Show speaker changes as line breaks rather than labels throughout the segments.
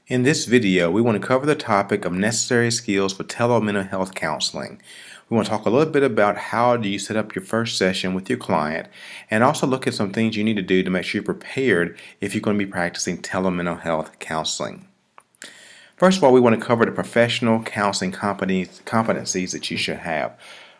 In this video, we want to cover the topic of necessary skills for telemental health counseling. We want to talk a little bit about how do you set up your first session with your client, and also look at some things you need to do to make sure you're prepared if you're going to be practicing telemental health counseling. First of all, we want to cover the professional counseling competencies that you should have.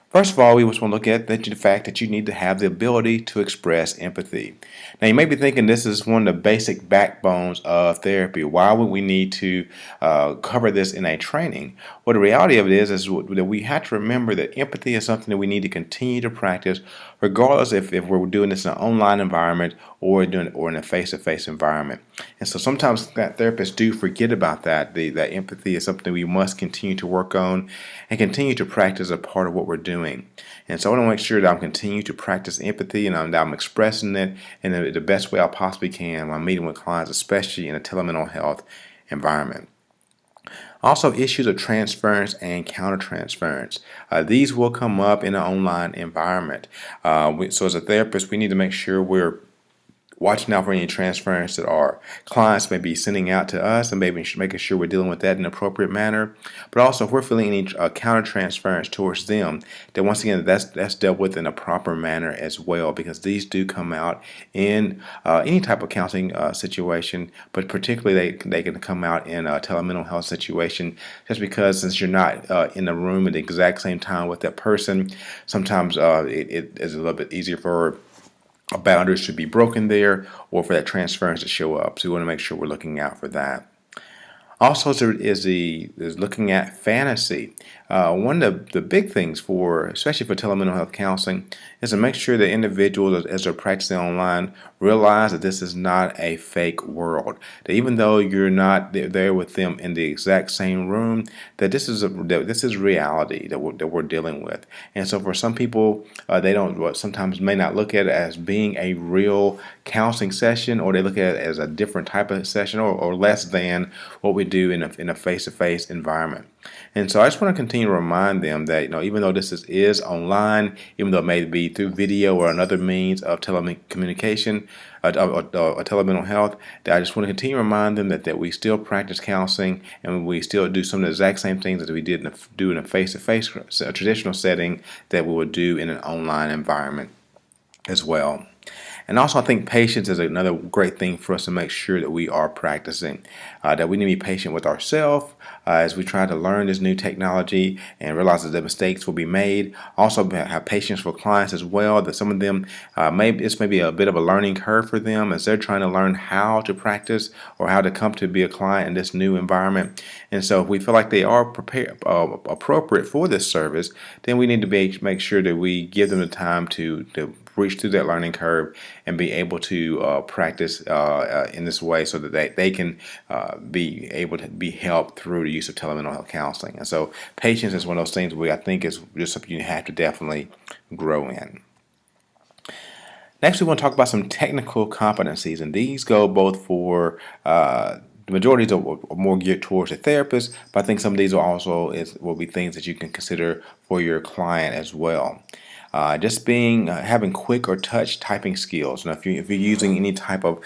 First of all, we just want to look at the fact that you need to have the ability to express empathy. Now, you may be thinking this is one of the basic backbones of therapy. Why would we need to cover this in a training? Well, the reality of it is that we have to remember that empathy is something that we need to continue to practice, regardless if we're doing this in an online environment or in a face-to-face environment. And so sometimes that therapists do forget about that. That empathy is something we must continue to work on and continue to practice as a part of what we're doing. And so I want to make sure that I'm continuing to practice empathy and I'm expressing it in the best way I possibly can when I'm meeting with clients, especially in a telemental health environment. Also, issues of transference and countertransference. These will come up in an online environment. So as a therapist, we need to make sure we're watching out for any transference that our clients may be sending out to us, and maybe making sure we're dealing with that in an appropriate manner. But also, if we're feeling any counter transference towards them, then once again, that's dealt with in a proper manner as well, because these do come out in any type of counseling situation, but particularly they can come out in a telemental health situation, just because since you're not in the room at the exact same time with that person, sometimes it is a little bit easier for a boundary should be broken there, or for that transference to show up. So we want to make sure we're looking out for that. Also, is looking at fantasy. One of the big things especially for telemental health counseling, is to make sure that individuals, as they're practicing online, realize that this is not a fake world. That even though you're not there with them in the exact same room, that this is reality that we're dealing with. And so, for some people, they don't sometimes may not look at it as being a real counseling session, or they look at it as a different type of session, or less than what we do in a face-to-face environment. And so I just want to continue to remind them that, even though this is online, even though it may be through video or another means of telecommunication, or telemental health, that I just want to continue to remind them that we still practice counseling, and we still do some of the exact same things that we do in a face-to-face traditional setting that we would do in an online environment as well. And also, I think patience is another great thing for us to make sure that we are practicing. That we need to be patient with ourselves as we try to learn this new technology and realize that the mistakes will be made. Also, have patience for clients as well. That some of them this may be a bit of a learning curve for them as they're trying to learn how to practice or how to come to be a client in this new environment. And so, if we feel like they are appropriate for this service, then we need to make sure that we give them the time to reach through that learning curve and be able to practice in this way, so that they can be able to be helped through the use of telemental health counseling. And so patience is one of those things I think is just something you have to definitely grow in. Next, we want to talk about some technical competencies, and these go both for the majority are more geared towards the therapist, but I think some of these will be things that you can consider for your client as well. Just having quick or touch typing skills. Now, if you're using any type of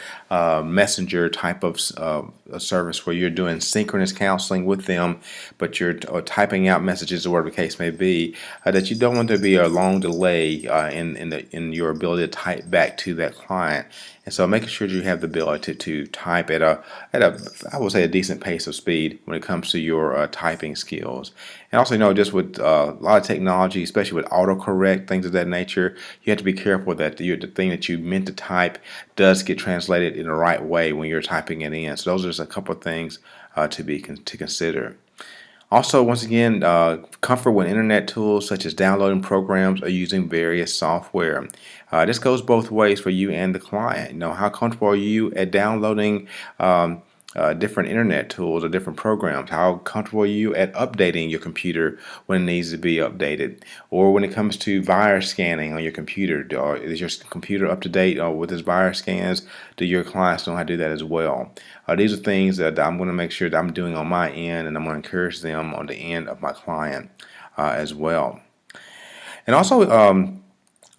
messenger type of service where you're doing synchronous counseling with them, but you're typing out messages or whatever the case may be, that you don't want there to be a long delay in your ability to type back to that client. And so making sure you have the ability to type at I would say a decent pace of speed when it comes to your typing skills. And also, just with a lot of technology, especially with autocorrect, things of that nature, you have to be careful that the thing that you meant to type does get translated in the right way when you're typing it in. So those are just a couple of things to consider. Also, once again, comfort with internet tools such as downloading programs or using various software. This goes both ways for you and the client. How comfortable are you at downloading different internet tools or different programs? How comfortable are you at updating your computer when it needs to be updated? Or when it comes to virus scanning on your computer, is your computer up to date with its virus scans? Do your clients know how to do that as well? These are things that I'm going to make sure that I'm doing on my end, and I'm going to encourage them on the end of my client as well. And also,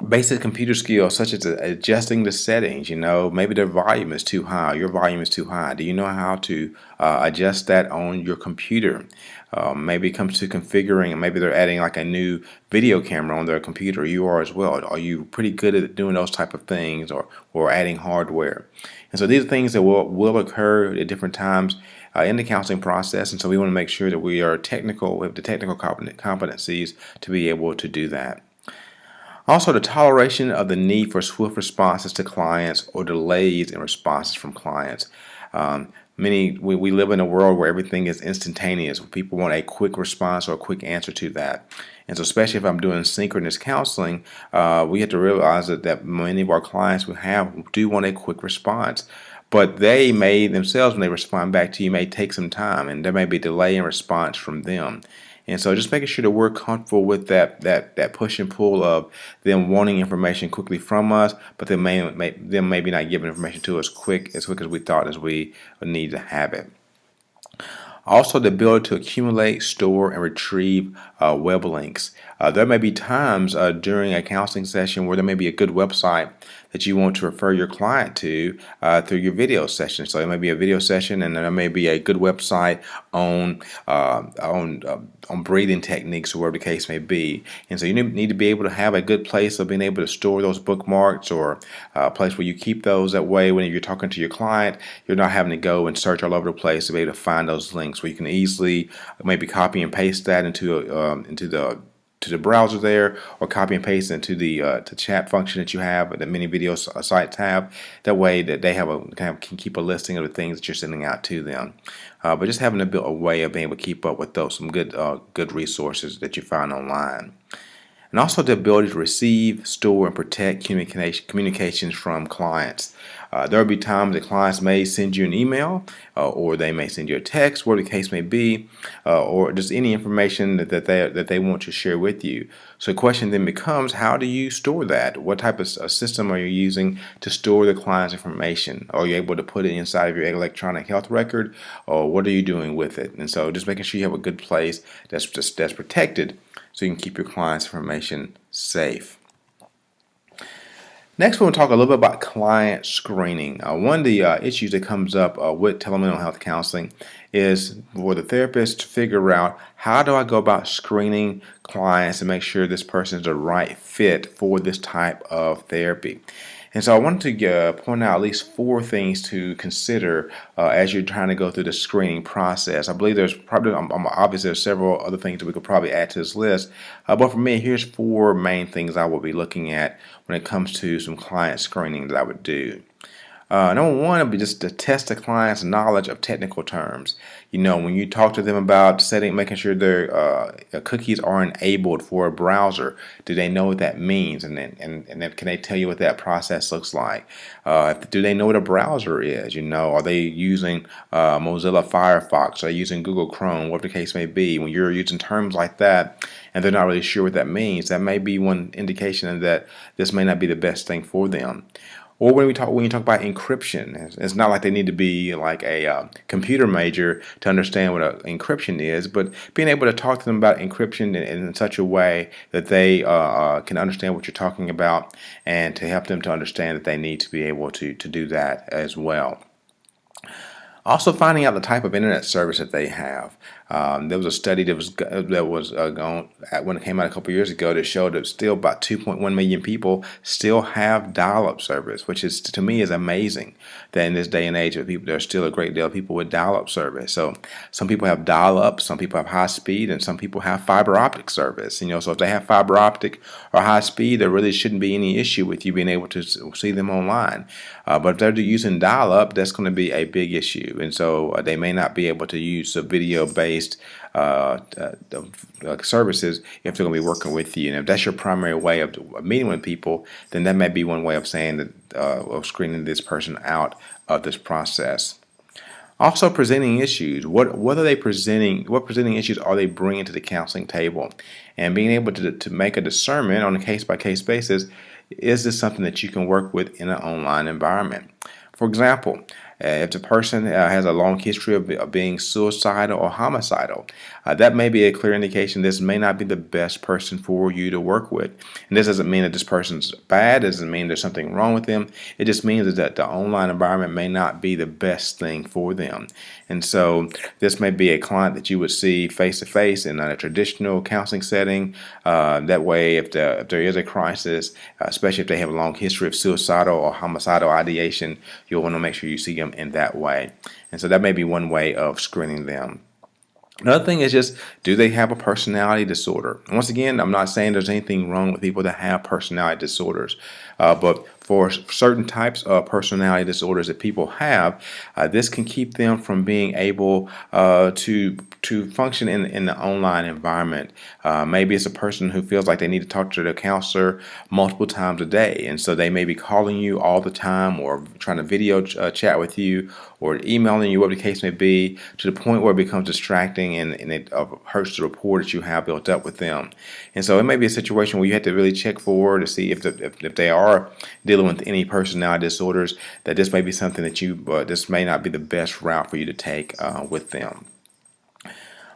Basic computer skills such as adjusting the settings. Maybe their volume is too high, your volume is too high. Do you know how to adjust that on your computer? Maybe it comes to configuring, and maybe they're adding like a new video camera on their computer. You are as well. Are you pretty good at doing those type of things, or adding hardware? And so these are things that will occur at different times in the counseling process, and so we want to make sure that we are technical, we have the technical competencies to be able to do that. Also, the toleration of the need for swift responses to clients or delays in responses from clients. We live in a world where everything is instantaneous. People want a quick response or a quick answer to that. And so, especially if I'm doing synchronous counseling, we have to realize that many of our clients do want a quick response. But they may themselves, when they respond back to you, may take some time, and there may be a delay in response from them. And so just making sure that we're comfortable with that push and pull of them wanting information quickly from us, but them maybe not giving information to us as quick as we thought as we need to have it. Also, the ability to accumulate, store, and retrieve web links. There may be times during a counseling session where there may be a good website that you want to refer your client to through your video session. So it may be a video session, and there may be a good website on breathing techniques, or whatever the case may be. And so you need to be able to have a good place of being able to store those bookmarks, or a place where you keep those. That way, when you're talking to your client, you're not having to go and search all over the place to be able to find those links, where you can easily maybe copy and paste that into the browser there, or copy and paste into the chat function that you have, that many video sites have. That way that they can keep a listing of the things that you're sending out to them. But just having a way of being able to keep up with some good resources that you find online. And also the ability to receive, store, and protect communications from clients. There will be times that clients may send you an email, or they may send you a text, whatever the case may be, or just any information that they want to share with you. So the question then becomes, how do you store that? What type of system are you using to store the client's information? Are you able to put it inside of your electronic health record, or what are you doing with it? And so just making sure you have a good place that's protected, so you can keep your client's information safe. Next, we're going to talk a little bit about client screening. One of the issues that comes up with telemental health counseling is for the therapist to figure out, how do I go about screening clients and make sure this person is the right fit for this type of therapy. And so I wanted to point out at least 4 things to consider as you're trying to go through the screening process. I believe there's obviously there's several other things that we could probably add to this list, but for me, here's 4 main things I will be looking at when it comes to some client screening that I would do. Number one would be just to test the client's knowledge of technical terms. When you talk to them about making sure their cookies are enabled for a browser, do they know what that means? And then can they tell you what that process looks like? Do they know what a browser is? Are they using Mozilla Firefox? Are they using Google Chrome? Whatever the case may be. When you're using terms like that, and they're not really sure what that means, that may be one indication that this may not be the best thing for them. Or when you talk about encryption, it's not like they need to be like a computer major to understand what encryption is, but being able to talk to them about encryption in such a way that they can understand what you're talking about, and to help them to understand that they need to be able to do that as well. Also, finding out the type of internet service that they have. There was a study that was going when it came out a couple years ago that showed that still about 2.1 million people still have dial-up service, which is, to me, is amazing. That in this day and age, there's still a great deal of people with dial-up service. So some people have dial-up, some people have high speed, and some people have fiber optic service. So if they have fiber optic or high speed, there really shouldn't be any issue with you being able to see them online. But if they're using dial-up, that's going to be a big issue, and so they may not be able to use a video-based services if they're going to be working with you. And if that's your primary way of meeting with people, then that may be one way of saying that of screening this person out of this process. Also, presenting issues. What are they presenting? What presenting issues are they bringing to the counseling table? And being able to make a discernment on a case-by-case basis, is this something that you can work with in an online environment? For example, If the person has a long history of being suicidal or homicidal, that may be a clear indication this may not be the best person for you to work with. And this doesn't mean that this person's bad. It doesn't mean there's something wrong with them. It just means that the online environment may not be the best thing for them. And so this may be a client that you would see face to face in a traditional counseling setting. That way, if there is a crisis, especially if they have a long history of suicidal or homicidal ideation, you'll want to make sure you see them in that way. And so that may be one way of screening them. Another thing is just, do they have a personality disorder? Once again, I'm not saying there's anything wrong with people that have personality disorders, but for certain types of personality disorders that people have, this can keep them from being able to function in the online environment. Maybe it's a person who feels like they need to talk to their counselor multiple times a day, and so they may be calling you all the time or trying to video chat with you or emailing you, whatever the case may be, to the point where it becomes distracting and it hurts the rapport that you have built up with them. And so it may be a situation where you have to really check for to see if they are dealing with any personality disorders, that this may be something that this may not be the best route for you to take with them.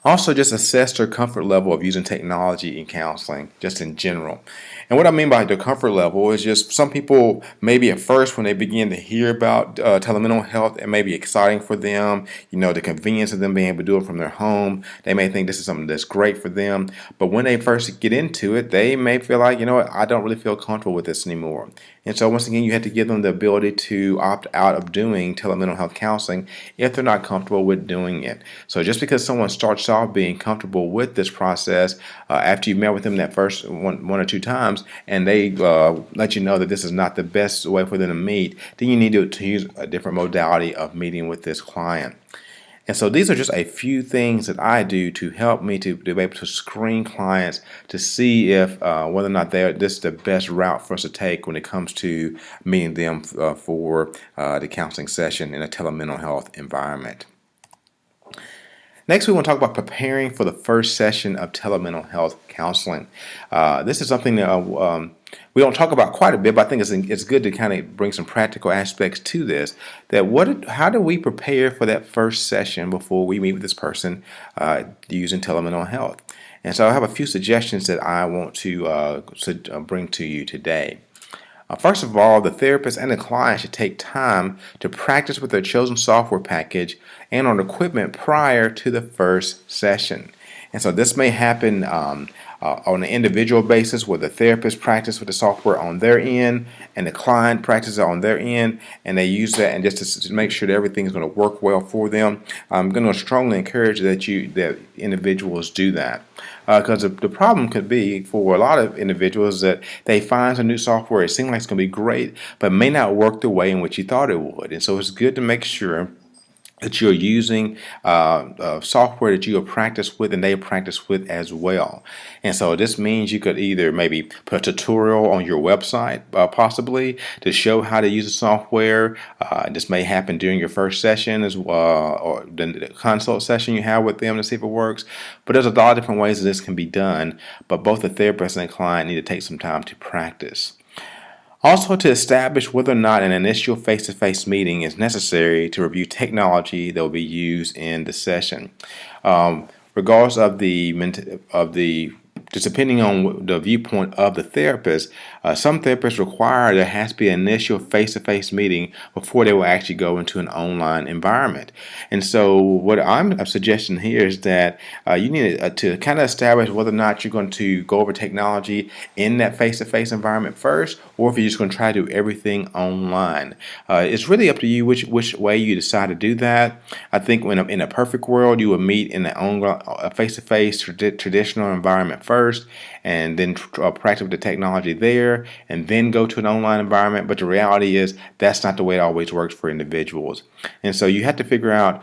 Also, just assess their comfort level of using technology in counseling, just in general. And what I mean by the comfort level is just some people, maybe at first when they begin to hear about telemental health, it may be exciting for them. The convenience of them being able to do it from their home. They may think this is something that's great for them. But when they first get into it, they may feel like, what, I don't really feel comfortable with this anymore. And so once again, you have to give them the ability to opt out of doing telemental health counseling if they're not comfortable with doing it. So just because someone starts off being comfortable with this process after you've met with them that first one or two times, and they let you know that this is not the best way for them to meet, then you need to use a different modality of meeting with this client. And so these are just a few things that I do to help me to be able to screen clients to see if whether or not this is the best route for us to take when it comes to meeting them for the counseling session in a telemental health environment. Next, we want to talk about preparing for the first session of telemental health counseling. This is something that we don't talk about quite a bit, but I think it's good to kind of bring some practical aspects to this. How do we prepare for that first session before we meet with this person using telemental health? And so I have a few suggestions that I want to bring to you today. First of all, the therapist and the client should take time to practice with their chosen software package and on equipment prior to the first session. And so this may happen on an individual basis where the therapist practices with the software on their end and the client practices on their end, and they use that and just to make sure that everything is going to work well for them. I'm going to strongly encourage that individuals do that. Because the problem could be for a lot of individuals that they find some new software, it seems like it's going to be great, but may not work the way in which you thought it would. And so it's good to make sure that you're using software that you have practiced with and they have practiced with as well. And so this means you could either maybe put a tutorial on your website possibly to show how to use the software. This may happen during your first session or the consult session you have with them to see if it works. But there's a lot of different ways that this can be done, but both the therapist and the client need to take some time to practice. Also, to establish whether or not an initial face-to-face meeting is necessary to review technology that will be used in the session. Regardless of just depending on the viewpoint of the therapist, some therapists require there has to be an initial face-to-face meeting before they will actually go into an online environment. And so what I'm suggesting here is that you need to kind of establish whether or not you're going to go over technology in that face-to-face environment first, or if you're just going to try to do everything online. It's really up to you which way you decide to do that. I think in a perfect world, you would meet in a face-to-face traditional environment first, and then practice with the technology there, and then go to an online environment. But the reality is that's not the way it always works for individuals. And so you have to figure out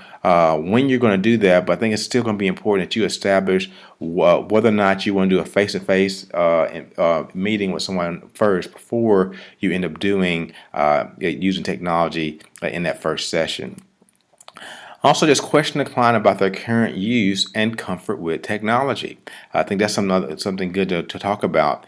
when you're going to do that. But I think it's still going to be important that you establish whether or not you want to do a face-to-face meeting with someone first before you end up doing using technology in that first session. Also, just question the client about their current use and comfort with technology. I think that's something good to talk about.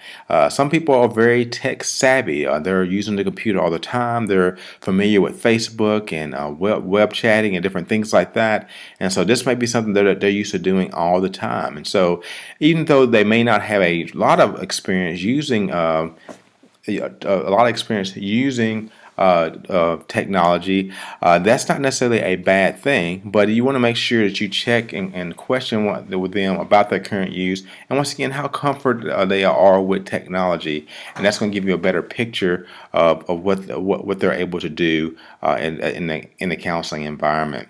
Some people are very tech savvy. They're using the computer all the time. They're familiar with Facebook and web chatting and different things like that. And so this might be something that they're used to doing all the time. And so even though they may not have a lot of experience using technology, that's not necessarily a bad thing, but you want to make sure that you check and question with them about their current use, and once again, how comfortable they are with technology, and that's going to give you a better picture of what they're able to do in the counseling environment.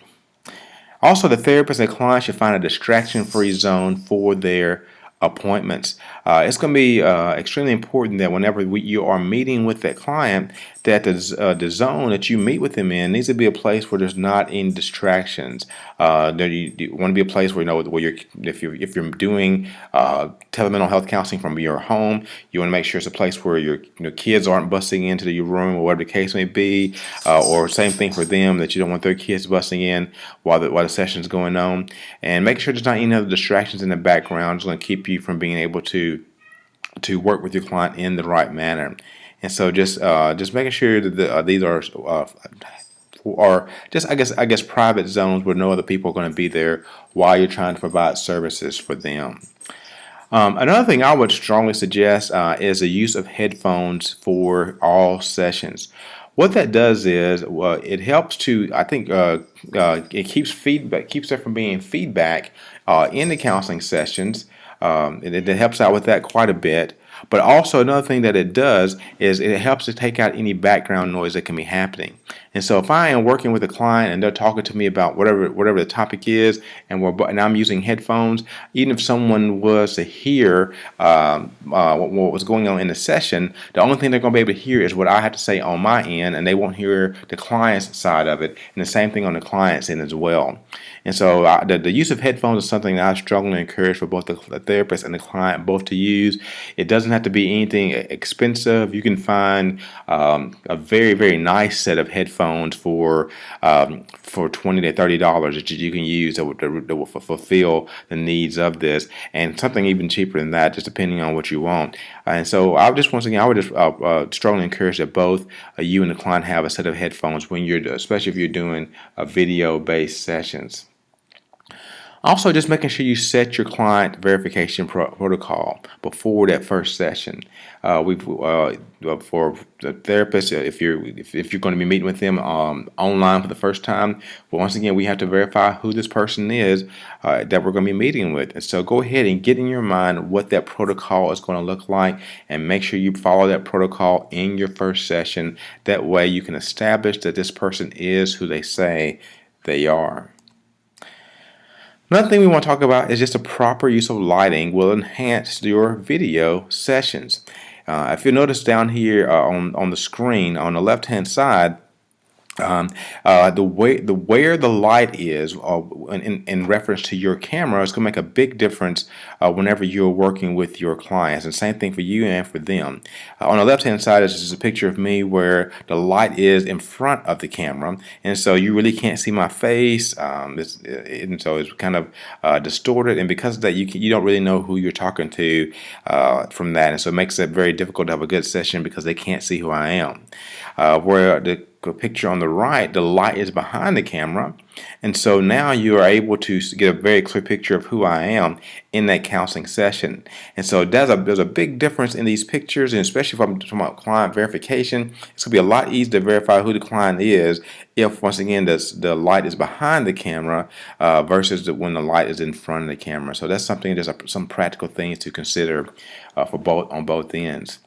Also, the therapist and client should find a distraction-free zone for their appointments. It's going to be extremely important that whenever you are meeting with that client, that the zone that you meet with them in needs to be a place where there's not any distractions. That you want to be a place where if you're doing telemental health counseling from your home, you want to make sure it's a place where your kids aren't busting into your room or whatever the case may be, or same thing for them, that you don't want their kids busting in while the session's going on, and make sure there's not any other distractions in the background. It's going to keep you from being able to work with your client in the right manner. And so just making sure that these are just I guess private zones where no other people are going to be there while you're trying to provide services for them. Another thing I would strongly suggest is the use of headphones for all sessions. What that does is it helps to, I think, it keeps there from being feedback in the counseling sessions. It helps out with that quite a bit. But also another thing that it does is it helps to take out any background noise that can be happening. And so if I am working with a client and they're talking to me about whatever the topic is, and I'm using headphones, even if someone was to hear what was going on in the session, the only thing they're going to be able to hear is what I have to say on my end, and they won't hear the client's side of it, and the same thing on the client's end as well. And so the use of headphones is something that I strongly encourage for both the therapist and the client both to use. It doesn't have to be anything expensive. You can find a very, very nice set of headphones for $20 to $30 that you can use that will fulfill the needs of this, and something even cheaper than that, just depending on what you want. And so I would just strongly encourage that both you and the client have a set of headphones especially if you're doing video-based sessions. Also, just making sure you set your client verification protocol before that first session. For the therapist, if you're going to be meeting with them online for the first time, well, once again, we have to verify who this person is that we're going to be meeting with. And so, go ahead and get in your mind what that protocol is going to look like, and make sure you follow that protocol in your first session. That way, you can establish that this person is who they say they are. Another thing we want to talk about is just the proper use of lighting will enhance your video sessions. If you notice down here on the screen on the left-hand side, where the light is in reference to your camera is going to make a big difference whenever you're working with your clients, and same thing for you and for them. On the left hand side is just a picture of me where the light is in front of the camera, and so you really can't see my face, and so it's kind of distorted, and because of that you don't really know who you're talking to from that, and so it makes it very difficult to have a good session because they can't see who I am. Where the picture on the right, the light is behind the camera, and so now you are able to get a very clear picture of who I am in that counseling session. And so there's a big difference in these pictures, and especially if I'm talking about client verification, it's going to be a lot easier to verify who the client is if, once again, the light is behind the camera versus when the light is in front of the camera. So that's something, there's some practical things to consider on both ends.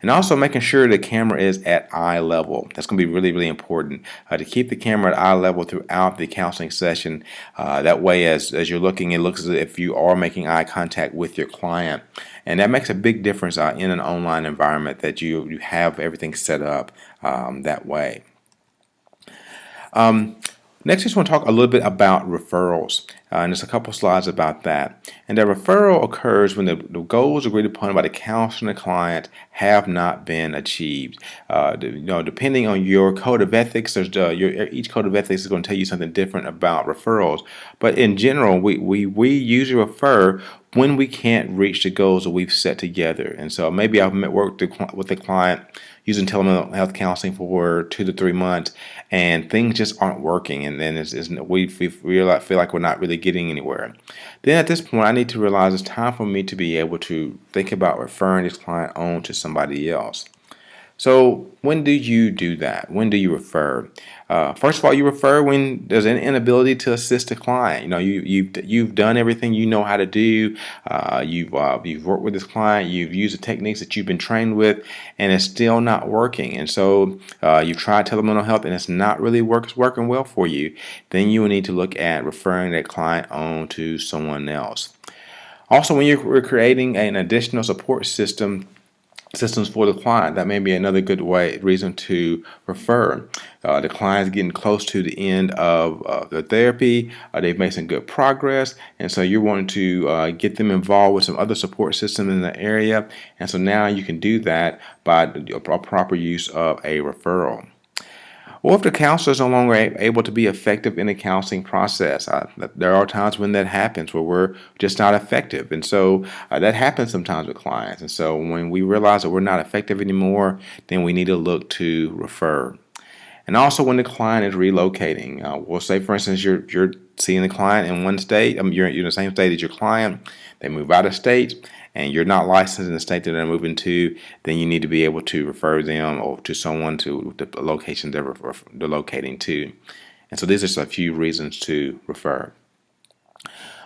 And also making sure the camera is at eye level. That's going to be really, really important to keep the camera at eye level throughout the counseling session. That way, as you're looking, it looks as if you are making eye contact with your client. And that makes a big difference in an online environment, that you have everything set up that way. Next, I just want to talk a little bit about referrals, and there's a couple slides about that. And the referral occurs when the goals agreed upon by the counselor and the client have not been achieved. Depending on your code of ethics, each code of ethics is going to tell you something different about referrals. But in general, we usually refer when we can't reach the goals that we've set together. And so maybe I've worked with the client using telemental health counseling for 2 to 3 months, and things just aren't working, and then we feel like we're not really getting anywhere. Then at this point, I need to realize it's time for me to be able to think about referring this client on to somebody else. So when do you do that? When do you refer? First of all, you refer when there's an inability to assist the client. You've done everything you know how to do. You've worked with this client. You've used the techniques that you've been trained with, and it's still not working. And so you've tried telemental health, and it's not really working well for you. Then you will need to look at referring that client on to someone else. Also, when you're creating an additional support systems for the client, that may be another good reason to refer. The client's getting close to the end of the therapy. They've made some good progress, and so you're wanting to get them involved with some other support system in the area. And so now you can do that by a proper use of a referral. Or if the counselor is no longer able to be effective in the counseling process, there are times when that happens where we're just not effective. And so that happens sometimes with clients. And so when we realize that we're not effective anymore, then we need to look to refer. And also when the client is relocating. We'll say, for instance, you're seeing the client in one state, you're in the same state as your client, they move out of state, and you're not licensed in the state that they're moving to, then you need to be able to refer them or to someone to the location they're locating to. And so these are just a few reasons to refer.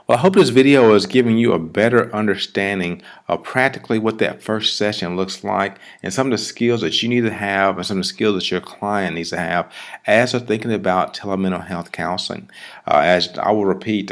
Well, I hope this video is giving you a better understanding of practically what that first session looks like and some of the skills that you need to have and some of the skills that your client needs to have as they're thinking about telemental health counseling. As I will repeat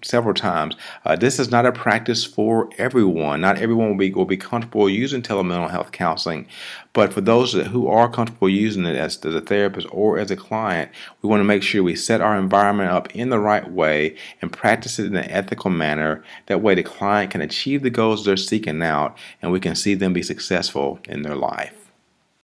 several times, this is not a practice for everyone. Not everyone will be comfortable using telemental health counseling. But for those who are comfortable using it as a therapist or as a client, we want to make sure we set our environment up in the right way and practice it in an ethical manner. That way the client can achieve the goals they're seeking out, and we can see them be successful in their life.